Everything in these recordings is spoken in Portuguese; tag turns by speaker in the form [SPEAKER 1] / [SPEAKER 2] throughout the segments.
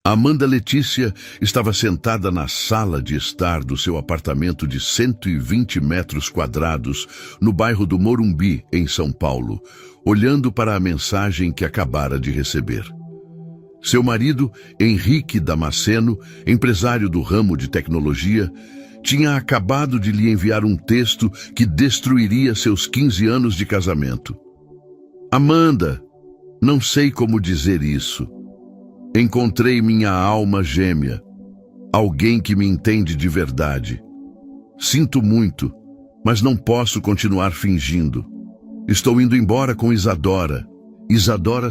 [SPEAKER 1] Amanda Letícia estava sentada na sala de estar do seu apartamento de 120 metros quadrados, no bairro do Morumbi, em São Paulo, olhando para a mensagem que acabara de receber. Seu marido, Henrique Damasceno, empresário do ramo de tecnologia, tinha acabado de lhe enviar um texto que destruiria seus 15 anos de casamento. Amanda, não sei como dizer isso. Encontrei minha alma gêmea, alguém que me entende de verdade. Sinto muito, mas não posso continuar fingindo. Estou indo embora com Isadora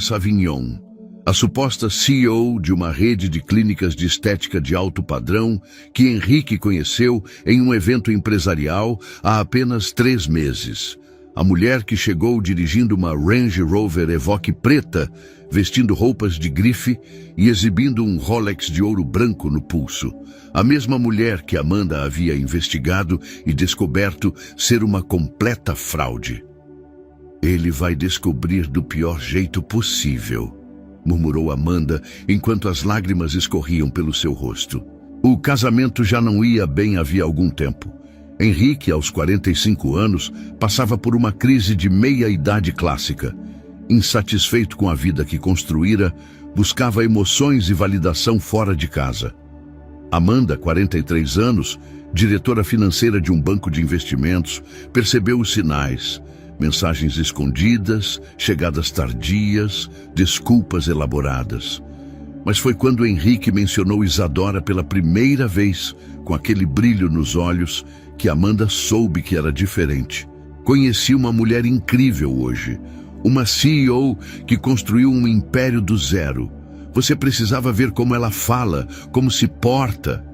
[SPEAKER 1] Savignon, a suposta CEO de uma rede de clínicas de estética de alto padrão que Henrique conheceu em um evento empresarial há apenas 3 meses. A mulher que chegou dirigindo uma Range Rover Evoque preta, vestindo roupas de grife e exibindo um Rolex de ouro branco no pulso. A mesma mulher que Amanda havia investigado e descoberto ser uma completa fraude. Ele vai descobrir do pior jeito possível, murmurou Amanda enquanto as lágrimas escorriam pelo seu rosto. O casamento já não ia bem havia algum tempo. Henrique, aos 45 anos, passava por uma crise de meia-idade clássica. Insatisfeito com a vida que construíra, buscava emoções e validação fora de casa. Amanda, 43 anos, diretora financeira de um banco de investimentos, percebeu os sinais: mensagens escondidas, chegadas tardias, desculpas elaboradas. Mas foi quando Henrique mencionou Isadora pela primeira vez, com aquele brilho nos olhos, que Amanda soube que era diferente. Conheci uma mulher incrível hoje, uma CEO que construiu um império do zero. Você precisava ver como ela fala, como se porta.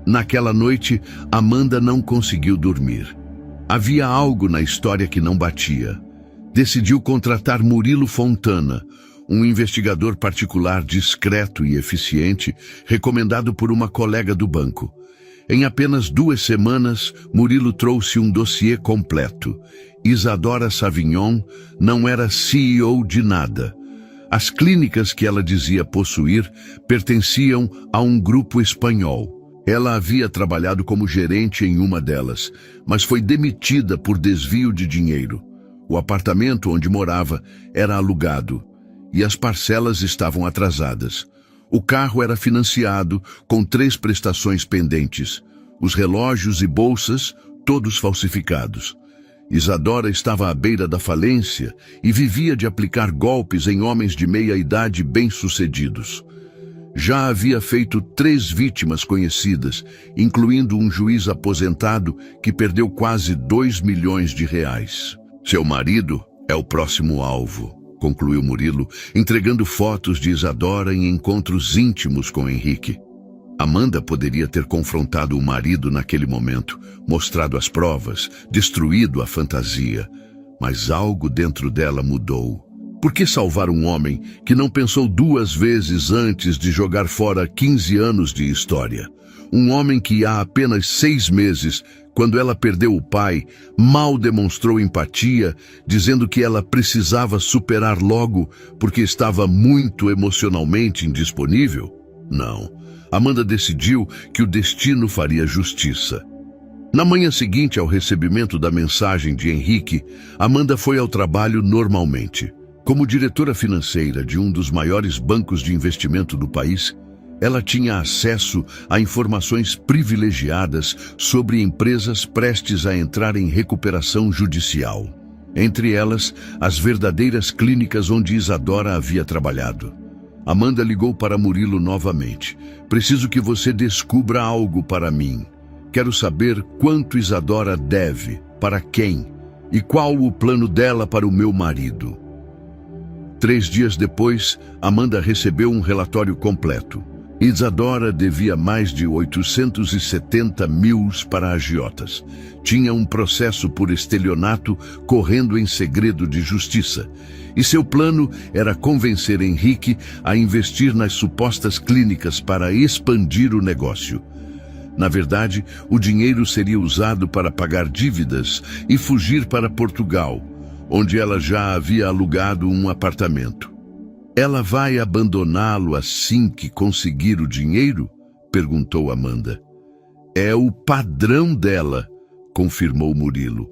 [SPEAKER 1] Naquela noite, Amanda não conseguiu dormir. Havia algo na história que não batia. Decidiu contratar Murilo Fontana, um investigador particular discreto e eficiente, recomendado por uma colega do banco. Em apenas 2 semanas, Murilo trouxe um dossiê completo. Isadora Savignon não era CEO de nada. As clínicas que ela dizia possuir pertenciam a um grupo espanhol. Ela havia trabalhado como gerente em uma delas, mas foi demitida por desvio de dinheiro. O apartamento onde morava era alugado e as parcelas estavam atrasadas. O carro era financiado com 3 prestações pendentes. Os relógios e bolsas, todos falsificados. Isadora estava à beira da falência e vivia de aplicar golpes em homens de meia-idade bem-sucedidos. Já havia feito 3 vítimas conhecidas, incluindo um juiz aposentado que perdeu quase 2 milhões de reais. Seu marido é o próximo alvo, concluiu Murilo, entregando fotos de Isadora em encontros íntimos com Henrique. Amanda poderia ter confrontado o marido naquele momento, mostrado as provas, destruído a fantasia. Mas algo dentro dela mudou. Por que salvar um homem que não pensou 2 vezes antes de jogar fora 15 anos de história? Um homem que há apenas 6 meses, quando ela perdeu o pai, mal demonstrou empatia, dizendo que ela precisava superar logo porque estava muito emocionalmente indisponível? Não. Amanda decidiu que o destino faria justiça. Na manhã seguinte ao recebimento da mensagem de Henrique, Amanda foi ao trabalho normalmente. Como diretora financeira de um dos maiores bancos de investimento do país, ela tinha acesso a informações privilegiadas sobre empresas prestes a entrar em recuperação judicial. Entre elas, as verdadeiras clínicas onde Isadora havia trabalhado. Amanda ligou para Murilo novamente. Preciso que você descubra algo para mim. Quero saber quanto Isadora deve, para quem, e qual o plano dela para o meu marido. 3 dias depois, Amanda recebeu um relatório completo. Isadora devia mais de 870 mil para agiotas. Tinha um processo por estelionato correndo em segredo de justiça. E seu plano era convencer Henrique a investir nas supostas clínicas para expandir o negócio. Na verdade, o dinheiro seria usado para pagar dívidas e fugir para Portugal, onde ela já havia alugado um apartamento. Ela vai abandoná-lo assim que conseguir o dinheiro? Perguntou Amanda. É o padrão dela, confirmou Murilo.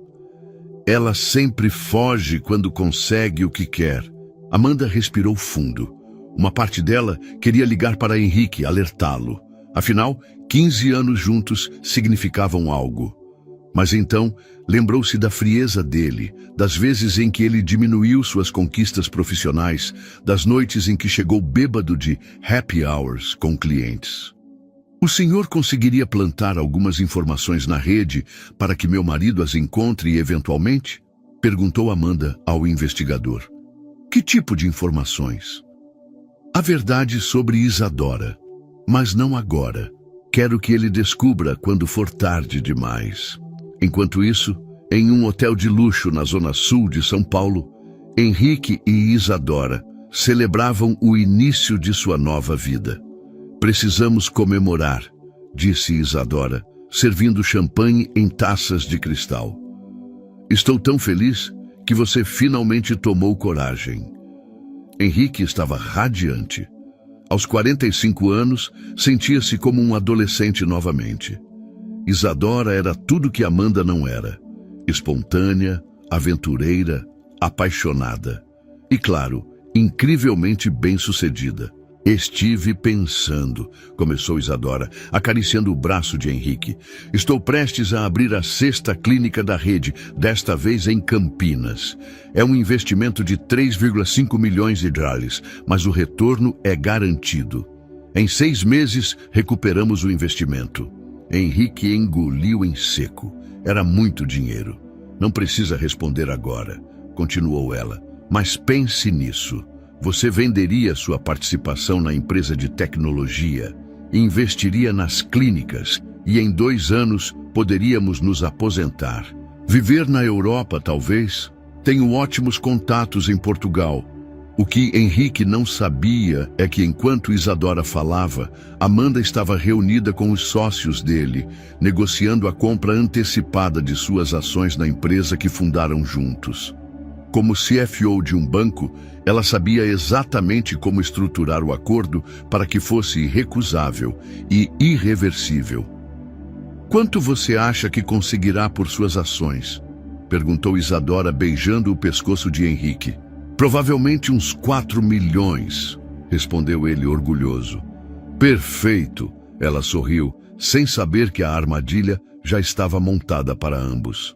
[SPEAKER 1] Ela sempre foge quando consegue o que quer. Amanda respirou fundo. Uma parte dela queria ligar para Henrique, alertá-lo. Afinal, 15 anos juntos significavam algo. Mas então, lembrou-se da frieza dele, das vezes em que ele diminuiu suas conquistas profissionais, das noites em que chegou bêbado de happy hours com clientes. O senhor conseguiria plantar algumas informações na rede para que meu marido as encontre eventualmente? Perguntou Amanda ao investigador. Que tipo de informações? A verdade sobre Isadora, mas não agora. Quero que ele descubra quando for tarde demais. Enquanto isso, em um hotel de luxo na zona sul de São Paulo, Henrique e Isadora celebravam o início de sua nova vida. Precisamos comemorar, disse Isadora, servindo champanhe em taças de cristal. Estou tão feliz que você finalmente tomou coragem. Henrique estava radiante. Aos 45 anos, sentia-se como um adolescente novamente. Isadora era tudo que Amanda não era. Espontânea, aventureira, apaixonada. E, claro, incrivelmente bem-sucedida. Estive pensando, começou Isadora, acariciando o braço de Henrique. Estou prestes a abrir a 6ª clínica da rede, desta vez em Campinas. É um investimento de 3,5 milhões de reais, mas o retorno é garantido. Em 6 meses, recuperamos o investimento. Henrique engoliu em seco. Era muito dinheiro. Não precisa responder agora, continuou ela, mas pense nisso. Você venderia sua participação na empresa de tecnologia, investiria nas clínicas e em 2 anos poderíamos nos aposentar. Viver na Europa, talvez. Tenho ótimos contatos em Portugal. O que Henrique não sabia é que enquanto Isadora falava, Amanda estava reunida com os sócios dele, negociando a compra antecipada de suas ações na empresa que fundaram juntos. Como CFO de um banco, ela sabia exatamente como estruturar o acordo para que fosse irrecusável e irreversível. Quanto você acha que conseguirá por suas ações? Perguntou Isadora, beijando o pescoço de Henrique. Provavelmente uns 4 milhões, respondeu ele orgulhoso. Perfeito, ela sorriu, sem saber que a armadilha já estava montada para ambos.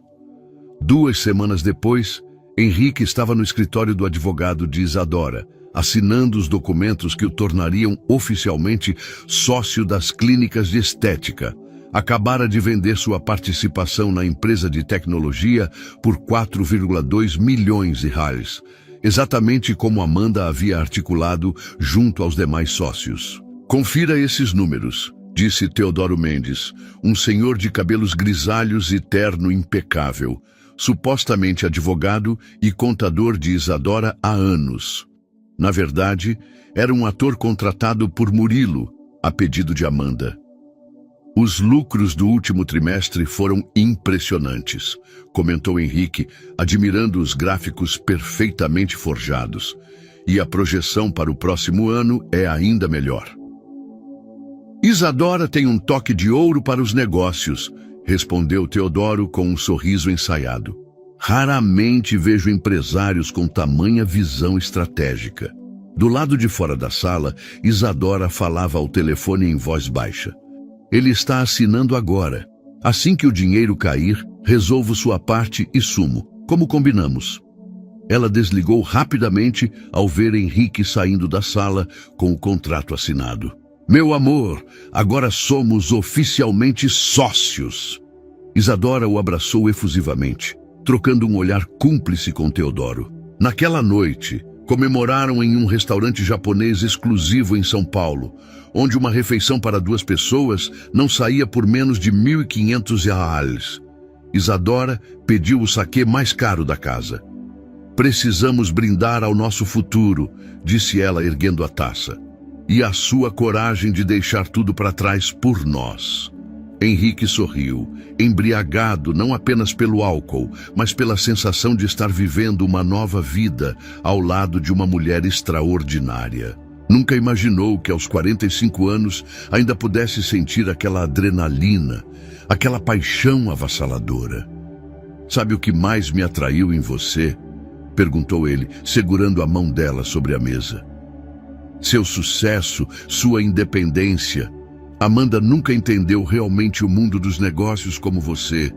[SPEAKER 1] 2 semanas depois, Henrique estava no escritório do advogado de Isadora, assinando os documentos que o tornariam oficialmente sócio das clínicas de estética. Acabara de vender sua participação na empresa de tecnologia por 4,2 milhões de reais, exatamente como Amanda havia articulado junto aos demais sócios. Confira esses números, disse Teodoro Mendes, um senhor de cabelos grisalhos e terno impecável, supostamente advogado e contador de Isadora há anos. Na verdade, era um ator contratado por Murilo, a pedido de Amanda. Os lucros do último trimestre foram impressionantes, comentou Henrique, admirando os gráficos perfeitamente forjados. E a projeção para o próximo ano é ainda melhor. Isadora tem um toque de ouro para os negócios, respondeu Teodoro com um sorriso ensaiado. Raramente vejo empresários com tamanha visão estratégica. Do lado de fora da sala, Isadora falava ao telefone em voz baixa. Ele está assinando agora. Assim que o dinheiro cair, resolvo sua parte e sumo, como combinamos. Ela desligou rapidamente ao ver Henrique saindo da sala com o contrato assinado. Meu amor, agora somos oficialmente sócios. Isadora o abraçou efusivamente, trocando um olhar cúmplice com Teodoro. Naquela noite, comemoraram em um restaurante japonês exclusivo em São Paulo, onde uma refeição para 2 pessoas não saía por menos de 1.500 reais. Isadora pediu o saquê mais caro da casa. Precisamos brindar ao nosso futuro, disse ela erguendo a taça. E a sua coragem de deixar tudo para trás por nós. Henrique sorriu, embriagado não apenas pelo álcool, mas pela sensação de estar vivendo uma nova vida ao lado de uma mulher extraordinária. Nunca imaginou que aos 45 anos ainda pudesse sentir aquela adrenalina, aquela paixão avassaladora. "Sabe o que mais me atraiu em você?" perguntou ele, segurando a mão dela sobre a mesa. "Seu sucesso, sua independência. Amanda nunca entendeu realmente o mundo dos negócios como você."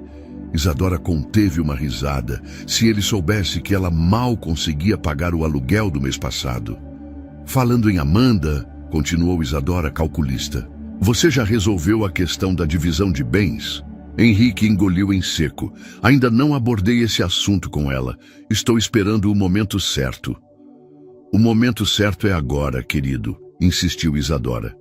[SPEAKER 1] Isadora conteve uma risada. Se ele soubesse que ela mal conseguia pagar o aluguel do mês passado. "Falando em Amanda", continuou Isadora, calculista, "você já resolveu a questão da divisão de bens?" Henrique engoliu em seco. "Ainda não abordei esse assunto com ela. Estou esperando o momento certo." "O momento certo é agora, querido", insistiu Isadora.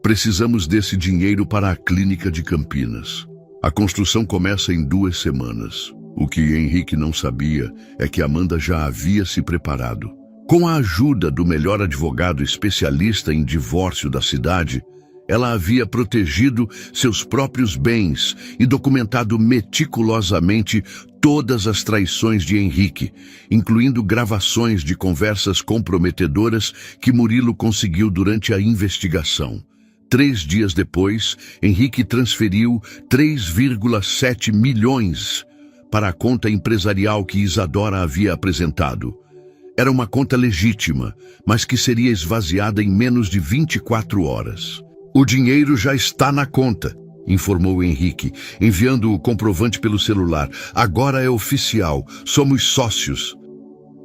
[SPEAKER 1] "Precisamos desse dinheiro para a clínica de Campinas. A construção começa em 2 semanas. O que Henrique não sabia é que Amanda já havia se preparado. Com a ajuda do melhor advogado especialista em divórcio da cidade, ela havia protegido seus próprios bens e documentado meticulosamente todas as traições de Henrique, incluindo gravações de conversas comprometedoras que Murilo conseguiu durante a investigação. 3 dias depois, Henrique transferiu 3,7 milhões para a conta empresarial que Isadora havia apresentado. Era uma conta legítima, mas que seria esvaziada em menos de 24 horas. "O dinheiro já está na conta", informou Henrique, enviando o comprovante pelo celular. "Agora é oficial, somos sócios."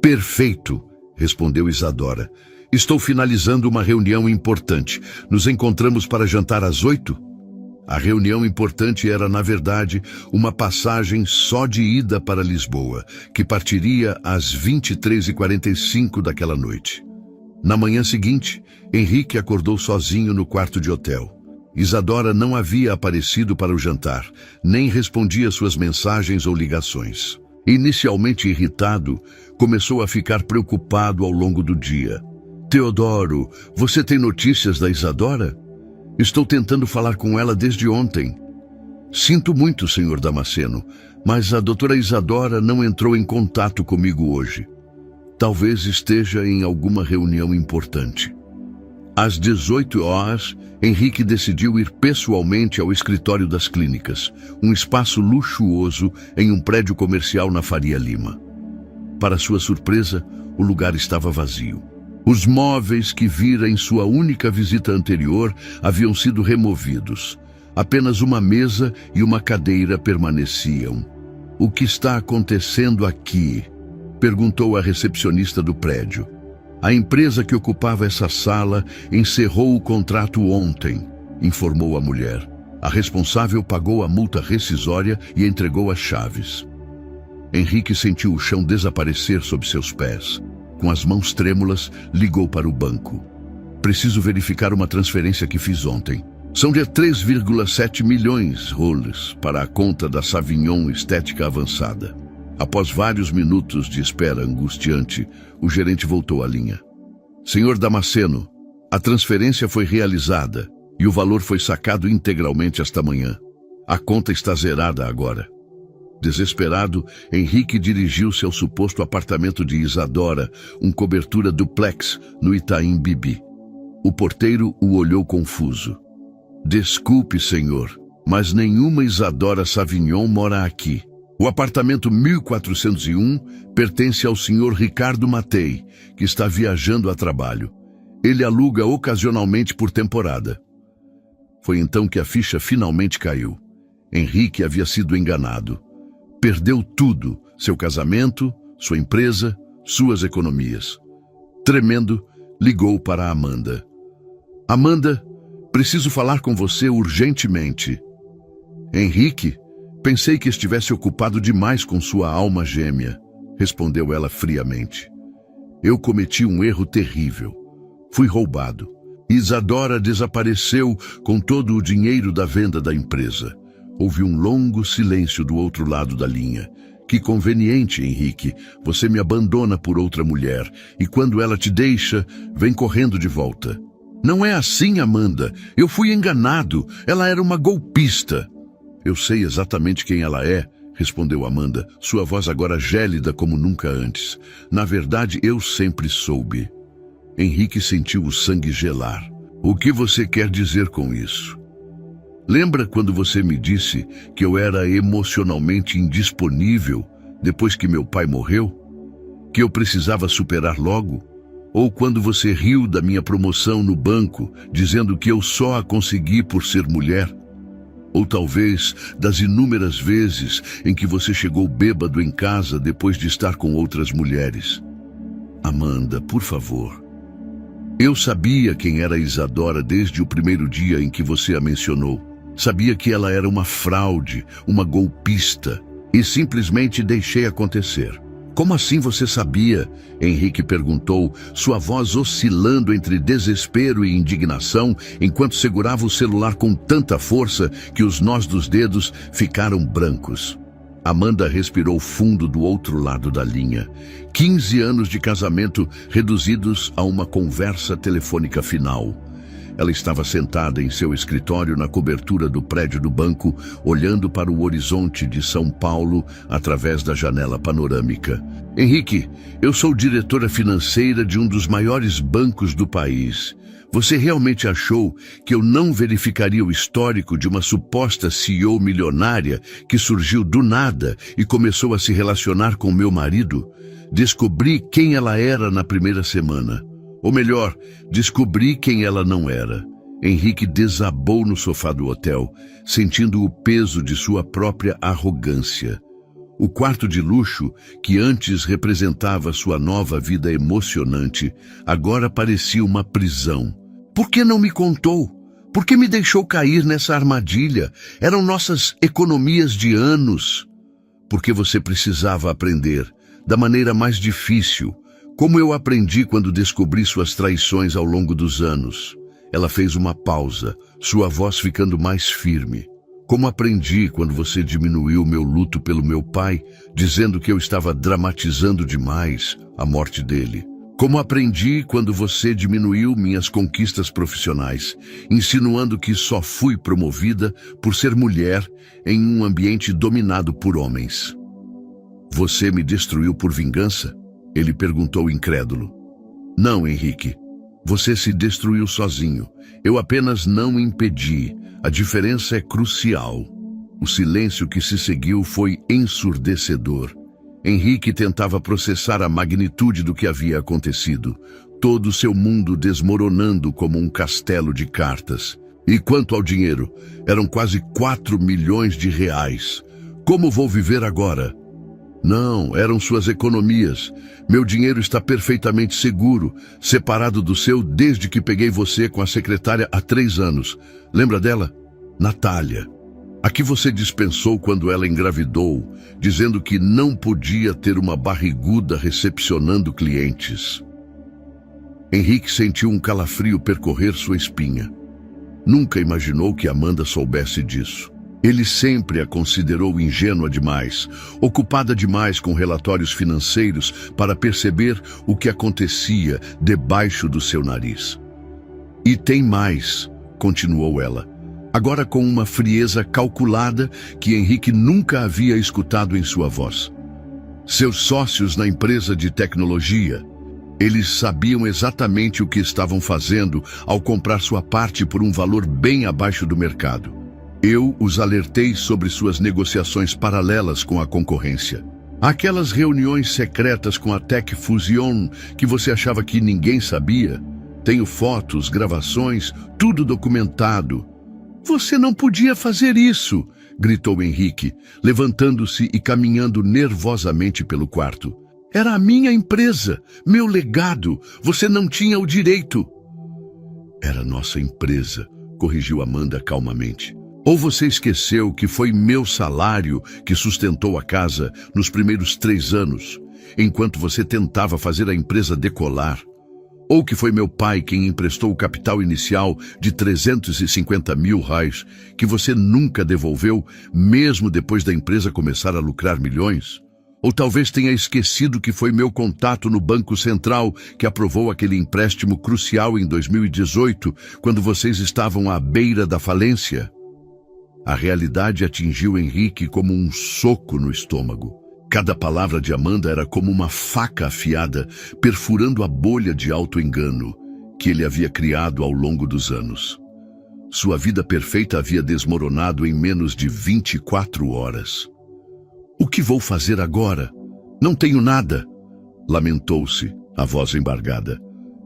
[SPEAKER 1] "Perfeito", respondeu Isadora. "Estou finalizando uma reunião importante. Nos encontramos para jantar às 8? A reunião importante era, na verdade, uma passagem só de ida para Lisboa, que partiria às 23h45 daquela noite. Na manhã seguinte, Henrique acordou sozinho no quarto de hotel. Isadora não havia aparecido para o jantar, nem respondia suas mensagens ou ligações. Inicialmente irritado, começou a ficar preocupado ao longo do dia. "Teodoro, você tem notícias da Isadora? Estou tentando falar com ela desde ontem." "Sinto muito, senhor Damasceno, mas a doutora Isadora não entrou em contato comigo hoje. Talvez esteja em alguma reunião importante." Às 18 horas, Henrique decidiu ir pessoalmente ao escritório das clínicas, um espaço luxuoso em um prédio comercial na Faria Lima. Para sua surpresa, o lugar estava vazio. Os móveis que vira em sua única visita anterior haviam sido removidos. Apenas uma mesa e uma cadeira permaneciam. "O que está acontecendo aqui?" perguntou a recepcionista do prédio. "A empresa que ocupava essa sala encerrou o contrato ontem", informou a mulher. A responsável pagou a multa rescisória e entregou as chaves. Henrique sentiu o chão desaparecer sob seus pés. Com as mãos trêmulas, ligou para o banco. "Preciso verificar uma transferência que fiz ontem. São de 3,7 milhões roles para a conta da Savignon Estética Avançada." Após vários minutos de espera angustiante, o gerente voltou à linha. "Senhor Damasceno, a transferência foi realizada e o valor foi sacado integralmente esta manhã. A conta está zerada agora." Desesperado, Henrique dirigiu-se ao suposto apartamento de Isadora, um cobertura duplex no Itaim Bibi. O porteiro o olhou confuso. "Desculpe, senhor, mas nenhuma Isadora Savignon mora aqui. O apartamento 1401 pertence ao senhor Ricardo Matei, que está viajando a trabalho. Ele aluga ocasionalmente por temporada." Foi então que a ficha finalmente caiu. Henrique havia sido enganado. Perdeu tudo, seu casamento, sua empresa, suas economias. Tremendo, ligou para Amanda. "Amanda, preciso falar com você urgentemente." "Henrique, pensei que estivesse ocupado demais com sua alma gêmea", respondeu ela friamente. "Eu cometi um erro terrível. Fui roubado. Isadora desapareceu com todo o dinheiro da venda da empresa." Houve um longo silêncio do outro lado da linha. "Que conveniente, Henrique. Você me abandona por outra mulher, e quando ela te deixa, vem correndo de volta." Não é assim, Amanda. Eu fui enganado. Ela era uma golpista. Eu sei exatamente quem ela é, respondeu Amanda, sua voz agora gélida como nunca antes. Na verdade, eu sempre soube. Henrique sentiu o sangue gelar. O que você quer dizer com isso? Lembra quando você me disse que eu era emocionalmente indisponível depois que meu pai morreu? Que eu precisava superar logo? Ou quando você riu da minha promoção no banco, dizendo que eu só a consegui por ser mulher? Ou talvez das inúmeras vezes em que você chegou bêbado em casa depois de estar com outras mulheres? Amanda, por favor. Eu sabia quem era Isadora desde o primeiro dia em que você a mencionou. Sabia que ela era uma fraude, uma golpista, e simplesmente deixei acontecer. Como assim você sabia? Henrique perguntou, sua voz oscilando entre desespero e indignação, enquanto segurava o celular com tanta força que os nós dos dedos ficaram brancos. Amanda respirou fundo do outro lado da linha. 15 anos de casamento reduzidos a uma conversa telefônica final. Ela estava sentada em seu escritório na cobertura do prédio do banco, olhando para o horizonte de São Paulo através da janela panorâmica. Henrique, eu sou diretora financeira de um dos maiores bancos do país. Você realmente achou que eu não verificaria o histórico de uma suposta CEO milionária que surgiu do nada e começou a se relacionar com meu marido? Descobri quem ela era na primeira semana. Ou melhor, descobri quem ela não era. Henrique desabou no sofá do hotel, sentindo o peso de sua própria arrogância. O quarto de luxo, que antes representava sua nova vida emocionante, agora parecia uma prisão. Por que não me contou? Por que me deixou cair nessa armadilha? Eram nossas economias de anos. Porque você precisava aprender, da maneira mais difícil, como eu aprendi quando descobri suas traições ao longo dos anos. Ela fez uma pausa, sua voz ficando mais firme. Como aprendi quando você diminuiu meu luto pelo meu pai, dizendo que eu estava dramatizando demais a morte dele. Como aprendi quando você diminuiu minhas conquistas profissionais, insinuando que só fui promovida por ser mulher em um ambiente dominado por homens. Você me destruiu por vingança? Ele perguntou incrédulo. Não, Henrique. Você se destruiu sozinho. Eu apenas não impedi. A diferença é crucial. O silêncio que se seguiu foi ensurdecedor. Henrique tentava processar a magnitude do que havia acontecido. Todo o seu mundo desmoronando como um castelo de cartas. E quanto ao dinheiro? Eram quase 4 milhões de reais. Como vou viver agora? Não, eram suas economias. Meu dinheiro está perfeitamente seguro, separado do seu desde que peguei você com a secretária há 3 anos. Lembra dela? Natália. A que você dispensou quando ela engravidou, dizendo que não podia ter uma barriguda recepcionando clientes. Henrique sentiu um calafrio percorrer sua espinha. Nunca imaginou que Amanda soubesse disso. Ele sempre a considerou ingênua demais, ocupada demais com relatórios financeiros para perceber o que acontecia debaixo do seu nariz. E tem mais, continuou ela, agora com uma frieza calculada que Henrique nunca havia escutado em sua voz. Seus sócios na empresa de tecnologia, eles sabiam exatamente o que estavam fazendo ao comprar sua parte por um valor bem abaixo do mercado. Eu os alertei sobre suas negociações paralelas com a concorrência. Aquelas reuniões secretas com a Tech Fusion que você achava que ninguém sabia. Tenho fotos, gravações, tudo documentado. Você não podia fazer isso, gritou Henrique, levantando-se e caminhando nervosamente pelo quarto. Era a minha empresa, meu legado. Você não tinha o direito. Era nossa empresa, corrigiu Amanda calmamente. Ou você esqueceu que foi meu salário que sustentou a casa nos primeiros 3 anos, enquanto você tentava fazer a empresa decolar? Ou que foi meu pai quem emprestou o capital inicial de 350 mil reais, que você nunca devolveu, mesmo depois da empresa começar a lucrar milhões? Ou talvez tenha esquecido que foi meu contato no Banco Central que aprovou aquele empréstimo crucial em 2018, quando vocês estavam à beira da falência. A realidade atingiu Henrique como um soco no estômago. Cada palavra de Amanda era como uma faca afiada, perfurando a bolha de auto-engano que ele havia criado ao longo dos anos. Sua vida perfeita havia desmoronado em menos de 24 horas. O que vou fazer agora? Não tenho nada, lamentou-se, a voz embargada.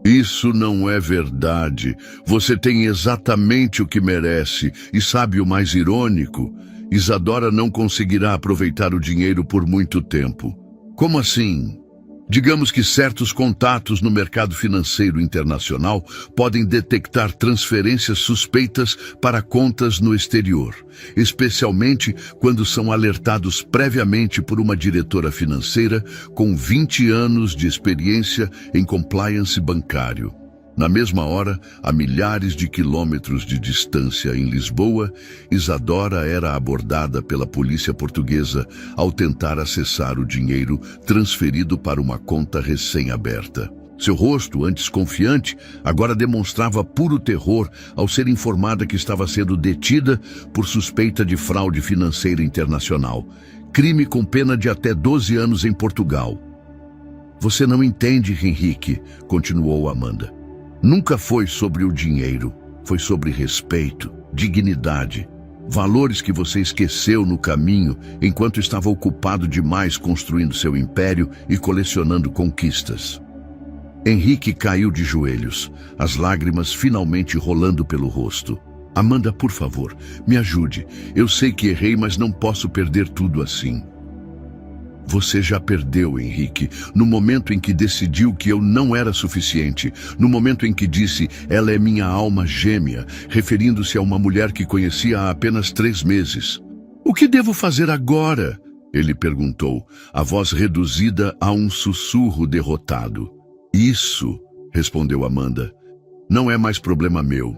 [SPEAKER 1] Isso não é verdade. Você tem exatamente o que merece. E sabe o mais irônico? Isadora não conseguirá aproveitar o dinheiro por muito tempo. Como assim? Digamos que certos contatos no mercado financeiro internacional podem detectar transferências suspeitas para contas no exterior, especialmente quando são alertados previamente por uma diretora financeira com 20 anos de experiência em compliance bancário. Na mesma hora, a milhares de quilômetros de distância em Lisboa, Isadora era abordada pela polícia portuguesa ao tentar acessar o dinheiro transferido para uma conta recém-aberta. Seu rosto, antes confiante, agora demonstrava puro terror ao ser informada que estava sendo detida por suspeita de fraude financeira internacional, crime com pena de até 12 anos em Portugal. Você não entende, Henrique, continuou Amanda. Nunca foi sobre o dinheiro, foi sobre respeito, dignidade, valores que você esqueceu no caminho enquanto estava ocupado demais construindo seu império e colecionando conquistas. Henrique caiu de joelhos, as lágrimas finalmente rolando pelo rosto. Amanda, por favor, me ajude. Eu sei que errei, mas não posso perder tudo assim. Você já perdeu, Henrique, no momento em que decidiu que eu não era suficiente, no momento em que disse, ela é minha alma gêmea, referindo-se a uma mulher que conhecia há apenas 3 meses. O que devo fazer agora? Ele perguntou, a voz reduzida a um sussurro derrotado. Isso, respondeu Amanda, não é mais problema meu.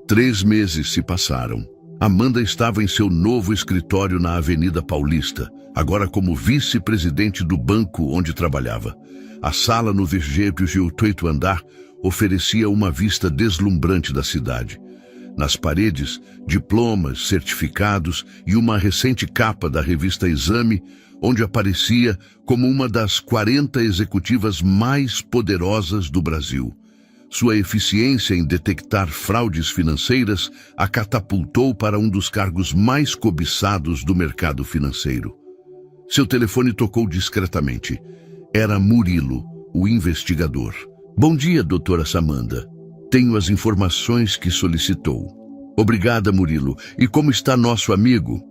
[SPEAKER 1] 3 meses se passaram. Amanda estava em seu novo escritório na Avenida Paulista, agora como vice-presidente do banco onde trabalhava. A sala no 28º andar oferecia uma vista deslumbrante da cidade. Nas paredes, diplomas, certificados e uma recente capa da revista Exame, onde aparecia como uma das 40 executivas mais poderosas do Brasil. Sua eficiência em detectar fraudes financeiras a catapultou para um dos cargos mais cobiçados do mercado financeiro. Seu telefone tocou discretamente. Era Murilo, o investigador. Bom dia, doutora Samanda. Tenho as informações que solicitou. Obrigada, Murilo. E como está nosso amigo?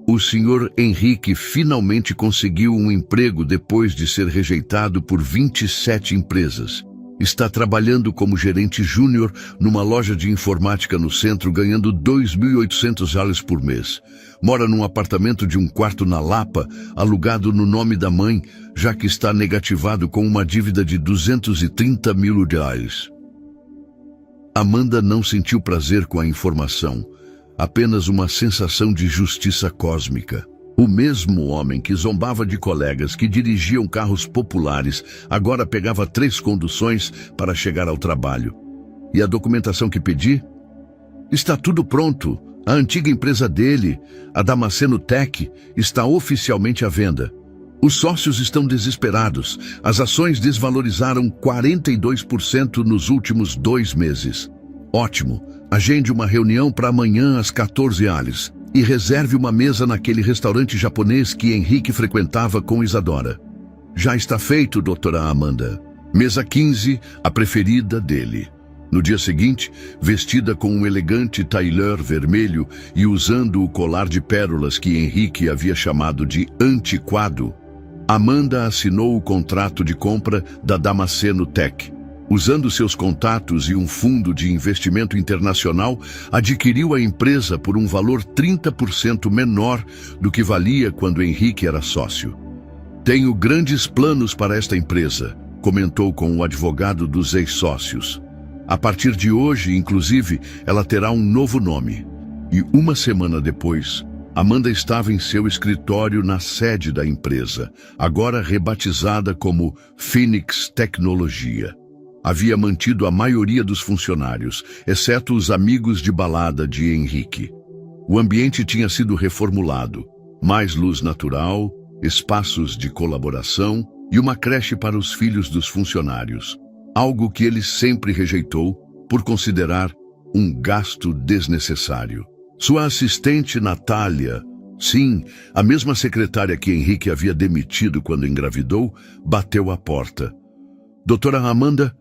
[SPEAKER 1] O senhor Henrique finalmente conseguiu um emprego depois de ser rejeitado por 27 empresas. Está trabalhando como gerente júnior numa loja de informática no centro, ganhando R$ 2.800 por mês. Mora num apartamento de 1 quarto na Lapa, alugado no nome da mãe, já que está negativado com uma dívida de R$ 230 mil. Amanda não sentiu prazer com a informação, apenas uma sensação de justiça cósmica. O mesmo homem que zombava de colegas que dirigiam carros populares agora pegava 3 conduções para chegar ao trabalho. E a documentação que pedi? Está tudo pronto. A antiga empresa dele, a Damasceno Tech, está oficialmente à venda. Os sócios estão desesperados. As ações desvalorizaram 42% nos últimos 2 meses. Ótimo. Agende uma reunião para amanhã às 14 horas. E reserve uma mesa naquele restaurante japonês que Henrique frequentava com Isadora. Já está feito, doutora Amanda. Mesa 15, a preferida dele. No dia seguinte, vestida com um elegante tailleur vermelho e usando o colar de pérolas que Henrique havia chamado de antiquado, Amanda assinou o contrato de compra da Damasceno Tech. Usando seus contatos e um fundo de investimento internacional, adquiriu a empresa por um valor 30% menor do que valia quando Henrique era sócio. Tenho grandes planos para esta empresa, comentou com o advogado dos ex-sócios. A partir de hoje, inclusive, ela terá um novo nome. E 1 semana depois, Amanda estava em seu escritório na sede da empresa, agora rebatizada como Phoenix Tecnologia. Havia mantido a maioria dos funcionários, exceto os amigos de balada de Henrique. O ambiente tinha sido reformulado, mais luz natural, espaços de colaboração e uma creche para os filhos dos funcionários, algo que ele sempre rejeitou por considerar um gasto desnecessário. Sua assistente Natália, sim, a mesma secretária que Henrique havia demitido quando engravidou, bateu à porta. Doutora Amanda,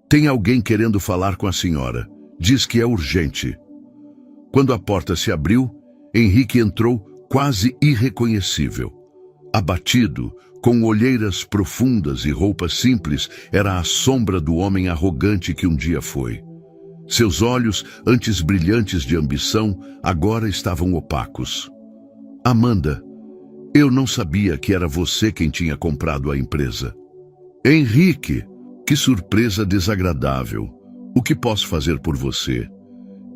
[SPEAKER 1] tem alguém querendo falar com a senhora. Diz que é urgente. Quando a porta se abriu, Henrique entrou quase irreconhecível. Abatido, com olheiras profundas e roupas simples, era a sombra do homem arrogante que um dia foi. Seus olhos, antes brilhantes de ambição, agora estavam opacos. Amanda, eu não sabia que era você quem tinha comprado a empresa. Henrique, que surpresa desagradável. O que posso fazer por você?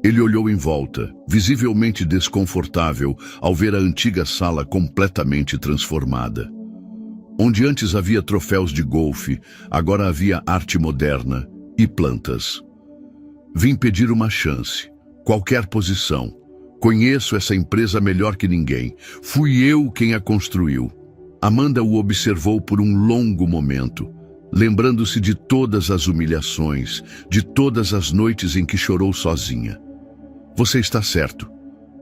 [SPEAKER 1] Ele olhou em volta, visivelmente desconfortável, ao ver a antiga sala completamente transformada. Onde antes havia troféus de golfe, agora havia arte moderna e plantas. Vim pedir uma chance, qualquer posição. Conheço essa empresa melhor que ninguém. Fui eu quem a construiu. Amanda o observou por um longo momento, lembrando-se de todas as humilhações, de todas as noites em que chorou sozinha. Você está certo.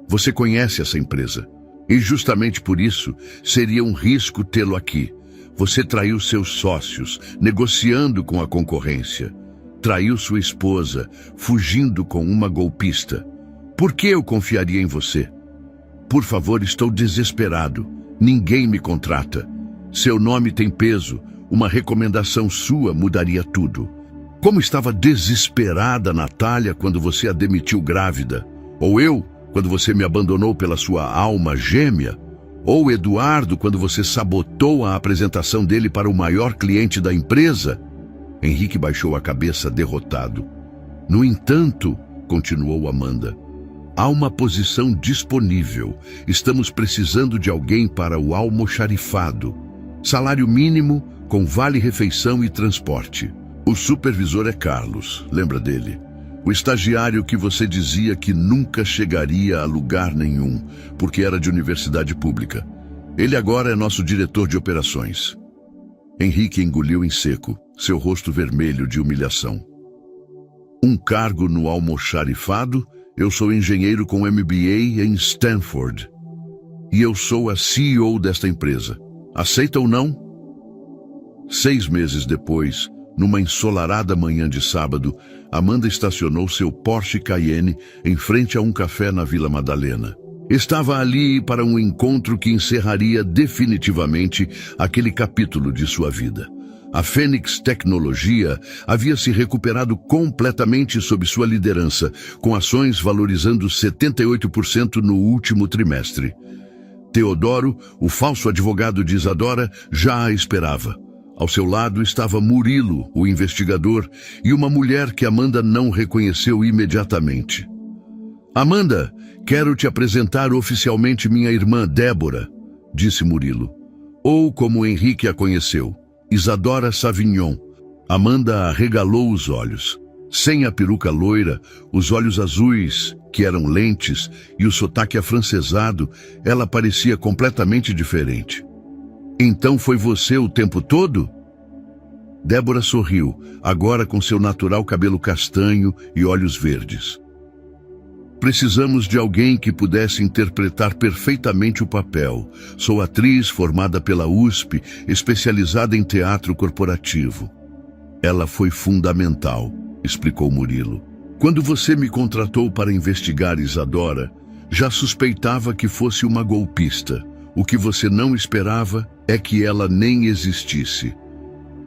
[SPEAKER 1] Você conhece essa empresa. E justamente por isso, seria um risco tê-lo aqui. Você traiu seus sócios, negociando com a concorrência. Traiu sua esposa, fugindo com uma golpista. Por que eu confiaria em você? Por favor, estou desesperado. Ninguém me contrata. Seu nome tem peso. Uma recomendação sua mudaria tudo. Como estava desesperada Natália quando você a demitiu grávida? Ou eu, quando você me abandonou pela sua alma gêmea? Ou Eduardo, quando você sabotou a apresentação dele para o maior cliente da empresa? Henrique baixou a cabeça derrotado. No entanto, continuou Amanda, há uma posição disponível. Estamos precisando de alguém para o almoxarifado. Salário mínimo, com vale-refeição e transporte. O supervisor é Carlos, lembra dele? O estagiário que você dizia que nunca chegaria a lugar nenhum, porque era de universidade pública. Ele agora é nosso diretor de operações. Henrique engoliu em seco, seu rosto vermelho de humilhação. Um cargo no almoxarifado? Eu sou engenheiro com MBA em Stanford. E eu sou a CEO desta empresa. Aceita ou não? 6 meses depois, numa ensolarada manhã de sábado, Amanda estacionou seu Porsche Cayenne em frente a um café na Vila Madalena. Estava ali para um encontro que encerraria definitivamente aquele capítulo de sua vida. A Phoenix Tecnologia havia se recuperado completamente sob sua liderança, com ações valorizando 78% no último trimestre. Teodoro, o falso advogado de Isadora, já a esperava. Ao seu lado estava Murilo, o investigador, e uma mulher que Amanda não reconheceu imediatamente. Amanda, quero te apresentar oficialmente minha irmã Débora, disse Murilo. Ou como Henrique a conheceu, Isadora Savignon. Amanda arregalou os olhos. Sem a peruca loira, os olhos azuis, que eram lentes, e o sotaque afrancesado, ela parecia completamente diferente. Então foi você o tempo todo? Débora sorriu, agora com seu natural cabelo castanho e olhos verdes. Precisamos de alguém que pudesse interpretar perfeitamente o papel. Sou atriz formada pela USP, especializada em teatro corporativo. Ela foi fundamental, explicou Murilo. Quando você me contratou para investigar Isadora, já suspeitava que fosse uma golpista. O que você não esperava é que ela nem existisse.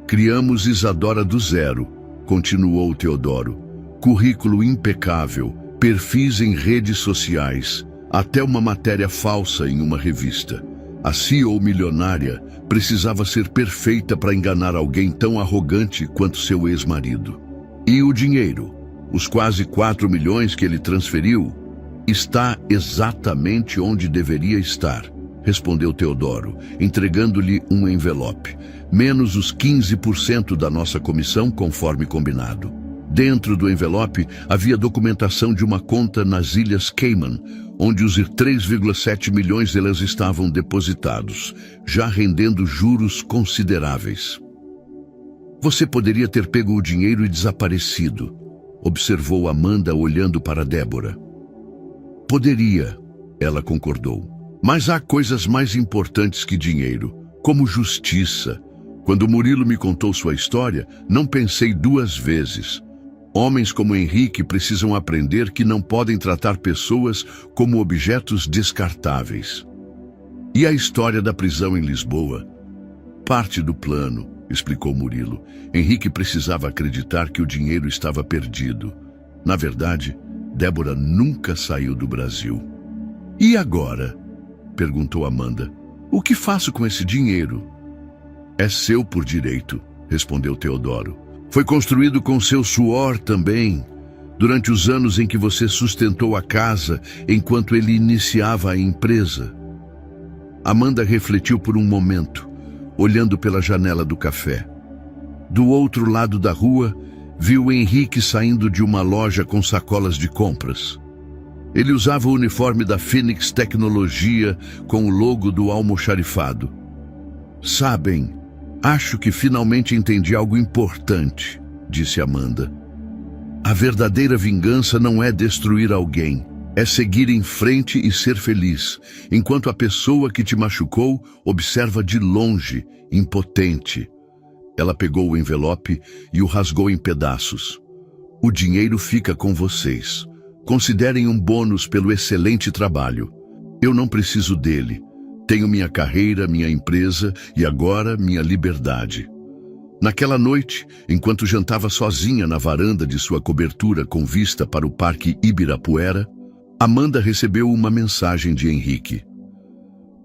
[SPEAKER 1] Criamos Isadora do zero, continuou Teodoro. Currículo impecável, perfis em redes sociais, até uma matéria falsa em uma revista. A CEO milionária precisava ser perfeita para enganar alguém tão arrogante quanto seu ex-marido. E o dinheiro? Os quase 4 milhões que ele transferiu? Está exatamente onde deveria estar, respondeu Teodoro, entregando-lhe um envelope, menos os 15% da nossa comissão, conforme combinado. Dentro do envelope havia documentação de uma conta nas Ilhas Cayman, onde os 3,7 milhões deles estavam depositados, já rendendo juros consideráveis. Você poderia ter pego o dinheiro e desaparecido, observou Amanda olhando para Débora. Poderia, ela concordou. Mas há coisas mais importantes que dinheiro, como justiça. Quando Murilo me contou sua história, não pensei duas vezes. Homens como Henrique precisam aprender que não podem tratar pessoas como objetos descartáveis. E a história da prisão em Lisboa? Parte do plano, explicou Murilo. Henrique precisava acreditar que o dinheiro estava perdido. Na verdade, Débora nunca saiu do Brasil. E agora? Perguntou Amanda. O que faço com esse dinheiro? É seu por direito, respondeu Teodoro. Foi construído com seu suor também, durante os anos em que você sustentou a casa enquanto ele iniciava a empresa. Amanda refletiu por um momento, olhando pela janela do café. Do outro lado da rua, viu Henrique saindo de uma loja com sacolas de compras. Ele usava o uniforme da Phoenix Tecnologia com o logo do almoxarifado. Sabem, acho que finalmente entendi algo importante, disse Amanda. A verdadeira vingança não é destruir alguém, é seguir em frente e ser feliz, enquanto a pessoa que te machucou observa de longe, impotente. Ela pegou o envelope e o rasgou em pedaços. O dinheiro fica com vocês. Considerem um bônus pelo excelente trabalho. Eu não preciso dele. Tenho minha carreira, minha empresa e agora minha liberdade. Naquela noite, enquanto jantava sozinha na varanda de sua cobertura com vista para o Parque Ibirapuera, Amanda recebeu uma mensagem de Henrique.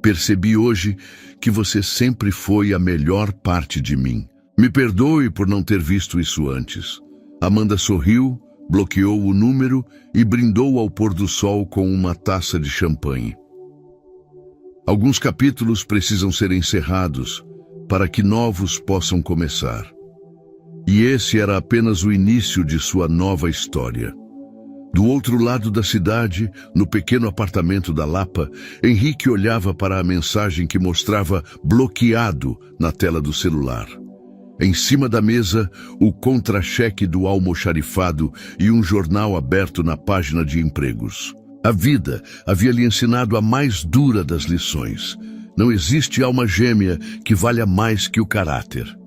[SPEAKER 1] Percebi hoje que você sempre foi a melhor parte de mim. Me perdoe por não ter visto isso antes. Amanda sorriu, bloqueou o número e brindou ao pôr do sol com uma taça de champanhe. Alguns capítulos precisam ser encerrados para que novos possam começar. E esse era apenas o início de sua nova história. Do outro lado da cidade, no pequeno apartamento da Lapa, Henrique olhava para a mensagem que mostrava bloqueado na tela do celular. Em cima da mesa, o contra-cheque do almoxarifado e um jornal aberto na página de empregos. A vida havia lhe ensinado a mais dura das lições. Não existe alma gêmea que valha mais que o caráter.